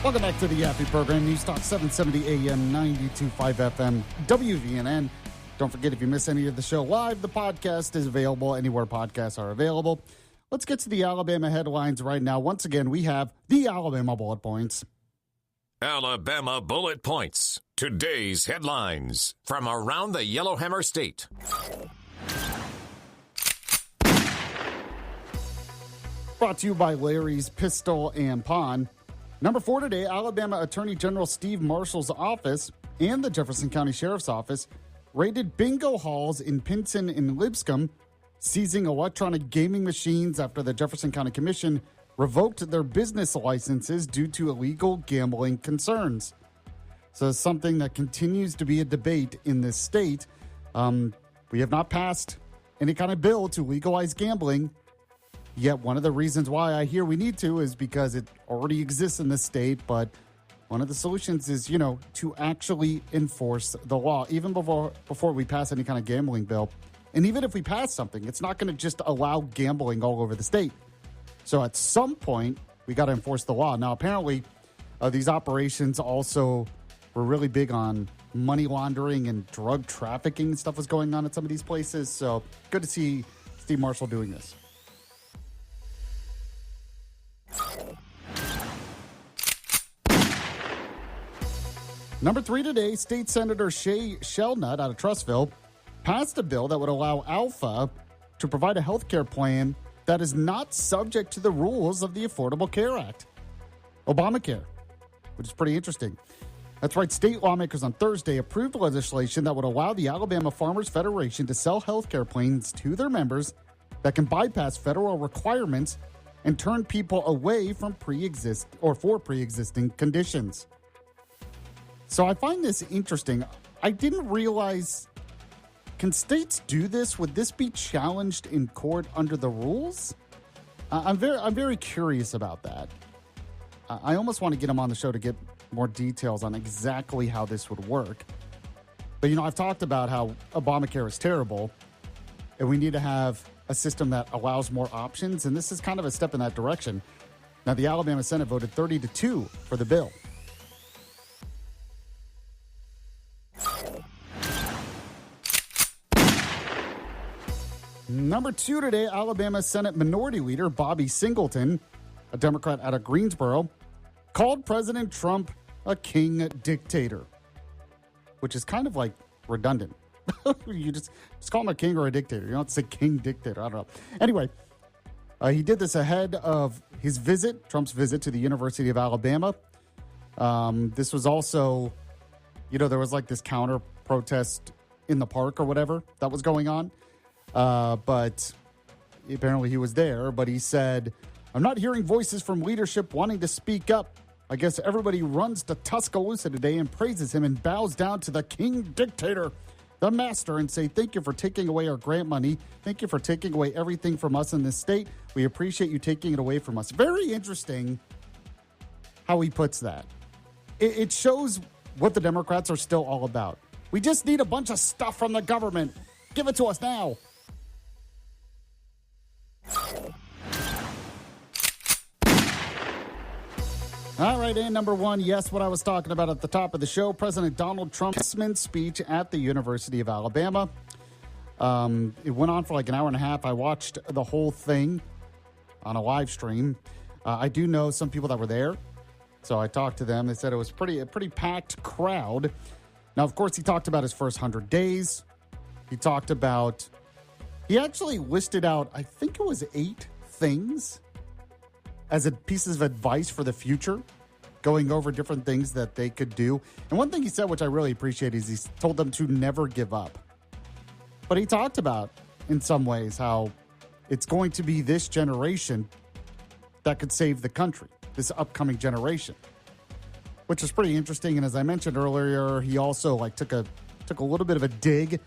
Welcome back to the Yappy Program. News Talk 770 AM, 92.5 FM, WVNN. Don't forget, if you miss any of the show live, the podcast is available anywhere podcasts are available. Let's get to the Alabama headlines right now. Once again, we have the Alabama Bullet Points. Alabama Bullet Points. Today's headlines from around the Yellowhammer State. Brought to you by Larry's Pistol and Pawn. Number 4 today, Alabama Attorney General Steve Marshall's office and the Jefferson County Sheriff's Office raided bingo halls in Pinson and Lipscomb, seizing electronic gaming machines after the Jefferson County Commission revoked their business licenses due to illegal gambling concerns. So it's something that continues to be a debate in this state. We have not passed any kind of bill to legalize gambling. Yet one of the reasons why I hear we need to is because it already exists in this state. But one of the solutions is, to actually enforce the law, even before we pass any kind of gambling bill. And even if we pass something, it's not going to just allow gambling all over the state. So at some point, we got to enforce the law. Now, apparently, these operations also were really big on money laundering and drug trafficking and stuff was going on at some of these places. So good to see Steve Marshall doing this. Number 3 today, State Senator Shay Shelnut out of Trussville passed a bill that would allow Alpha to provide a health care plan that is not subject to the rules of the Affordable Care Act, Obamacare, which is pretty interesting. That's right, state lawmakers on Thursday approved legislation that would allow the Alabama Farmers Federation to sell health care plans to their members that can bypass federal requirements and turn people away from pre-existing conditions. So I find this interesting. I didn't realize, can states do this? Would this be challenged in court under the rules? I'm very curious about that. I almost want to get him on the show to get more details on exactly how this would work. But, I've talked about how Obamacare is terrible, and we need to have a system that allows more options, and this is kind of a step in that direction. Now, the Alabama Senate voted 30-2 for the bill. Number 2 today, Alabama Senate Minority Leader Bobby Singleton, a Democrat out of Greensboro, called President Trump a king dictator, which is kind of like redundant. You just call him a king or a dictator. You don't have to say king dictator. I don't know. Anyway, he did this ahead of his visit, Trump's visit to the University of Alabama. This was also, there was like this counter protest in the park or whatever that was going on. But apparently he was there, but he said, "I'm not hearing voices from leadership wanting to speak up. I guess everybody runs to Tuscaloosa today and praises him and bows down to the king dictator, the master, and say, thank you for taking away our grant money. Thank you for taking away everything from us in this state. We appreciate you taking it away from us." Very interesting how he puts that. It shows what the Democrats are still all about. We just need a bunch of stuff from the government. Give it to us now. All right, and number 1, yes, what I was talking about at the top of the show, President Donald Trump's commencement speech at the University of Alabama. It went on for like an hour and a half. I watched the whole thing on a live stream. I do know some people that were there, so I talked to them. They said it was a pretty packed crowd. Now, of course, he talked about his first 100 days. He actually listed out, I think it was 8 things as pieces of advice for the future, going over different things that they could do. And one thing he said, which I really appreciate, is he told them to never give up. But he talked about, in some ways, how it's going to be this generation that could save the country, this upcoming generation, which is pretty interesting. And as I mentioned earlier, he also took a little bit of a dig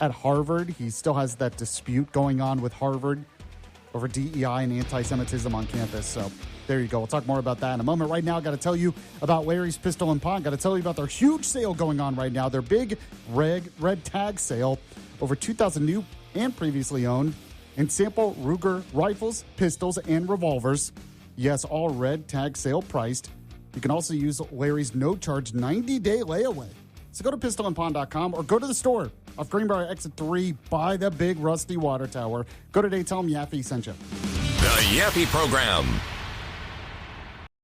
at Harvard. He still has that dispute going on with Harvard over DEI and anti-Semitism on campus. So there you go. We'll talk more about that in a moment. Right now, I got to tell you about Larry's Pistol and Pawn. Got to tell you about their huge sale going on right now. Their big red tag sale. Over 2,000 new and previously owned and sample Ruger rifles, pistols, and revolvers. Yes, all red tag sale priced. You can also use Larry's no-charge 90-day layaway. So go to pistolandpond.com or go to the store off Greenbrier Exit 3 by the big rusty water tower. Go today, tell them Yaffe sent you. The Yaffe Program,